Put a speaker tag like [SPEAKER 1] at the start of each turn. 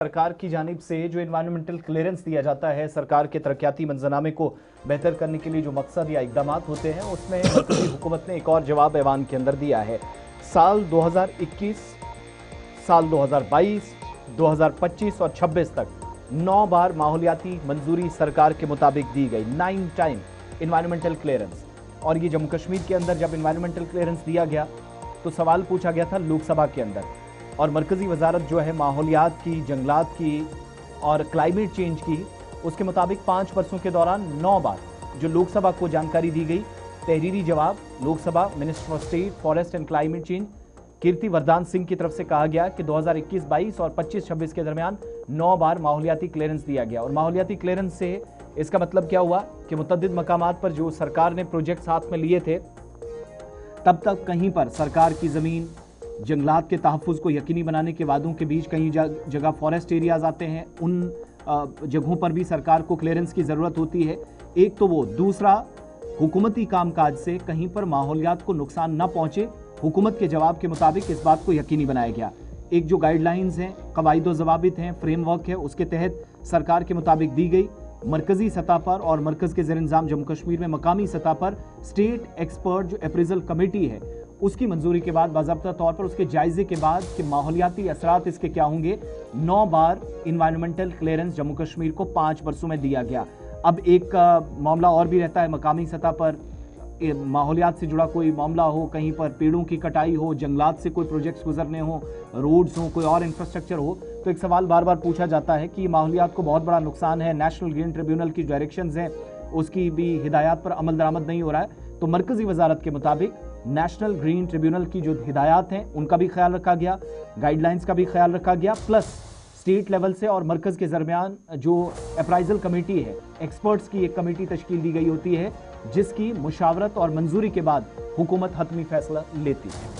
[SPEAKER 1] सरकार की जानिब से जो एनवायरमेंटल क्लियरेंस दिया जाता है, सरकार के तरक्याती मंजरनामे को बेहतर करने के लिए जो मकसद या इकदामात होते हैं, उसमें मरकज़ी हुकूमत ने एक और जवाब ऐवान के अंदर दिया है। साल 2021, साल 2022, 2025 और 26 तक 9 बार माहौलियाती मंजूरी सरकार के मुताबिक दी गई। 9 टाइम एनवायरमेंटल क्लियरेंस। और ये जम्मू कश्मीर के अंदर जब एनवायरमेंटल क्लियरेंस दिया गया तो सवाल पूछा गया था लोकसभा के अंदर, और मरकज़ी वजारत जो है माहौलियात की, जंगलात की और क्लाइमेट चेंज की, उसके मुताबिक 5 वर्षों के दौरान 9 बार जो लोकसभा को जानकारी दी गई। तहरीरी जवाब Lok Sabha minister for state forest and climate change Kirti Vardhan Singh की तरफ से कहा गया कि 2021-22 और 25-26 के दरमियान 9 बार माहौलियाती क्लियरेंस दिया गया। और माहौलियाती क्लियरेंस से इसका मतलब क्या हुआ कि मुतअद्दिद मकामात पर जो सरकार ने प्रोजेक्ट्स हाथ में लिए थे, तब तक कहीं पर सरकार की ज़मीन, जंगलात के तहफ़्फ़ुज़ को यकीनी बनाने के वादों के बीच कहीं जगह फॉरेस्ट एरियाज़ आते हैं, उन जगहों पर भी सरकार को क्लियरेंस की ज़रूरत होती है। एक तो वो, दूसरा हुकूमती कामकाज से कहीं पर माहौलियात को नुकसान न पहुँचे, हुकूमत के जवाब के मुताबिक इस बात को यकीनी बनाया गया। एक जो गाइडलाइंस हैं, कवायद व ज़वाबित हैं, फ्रेमवर्क है, उसके तहत सरकार के मुताबिक दी गई। मरकज़ी सतह पर और मरकज़ के ज़ेर इंतज़ाम जम्मू कश्मीर में मकामी सतह पर स्टेट एक्सपर्ट जो अप्रेजल कमेटी है, उसकी मंजूरी के बाद, बाज़ाब्ता तौर पर उसके जायजे के बाद कि माहौलियाती असरात इसके क्या होंगे, 9 बार इन्वायरमेंटल क्लियरेंस जम्मू कश्मीर को 5 वर्षों में दिया गया। अब एक मामला और भी रहता है मकामी सतह पर, माहौलियात से जुड़ा कोई मामला हो, कहीं पर पेड़ों की कटाई हो, जंगलात से कोई प्रोजेक्ट्स गुजरने हो, रोड्स हो, कोई और इंफ्रास्ट्रक्चर हो, तो एक सवाल बार बार पूछा जाता है कि माहौलियात को बहुत बड़ा नुकसान है, नेशनल ग्रीन ट्रिब्यूनल की डायरेक्शंस हैं, उसकी भी हिदायत पर अमल दरामद नहीं हो रहा है। तो मरकज़ी वजारत के मुताबिक नेशनल ग्रीन ट्रिब्यूनल की जो हिदायत हैं उनका भी ख्याल रखा गया, गाइडलाइंस का भी ख्याल रखा गया, प्लस स्टेट लेवल से और मरकज़ के दरमियान जो अप्राइजल कमेटी है, एक्सपर्ट्स की एक कमेटी तश्कील दी गई होती है, जिसकी मुशावरत और मंजूरी के बाद हुकूमत हतमी फैसला लेती है।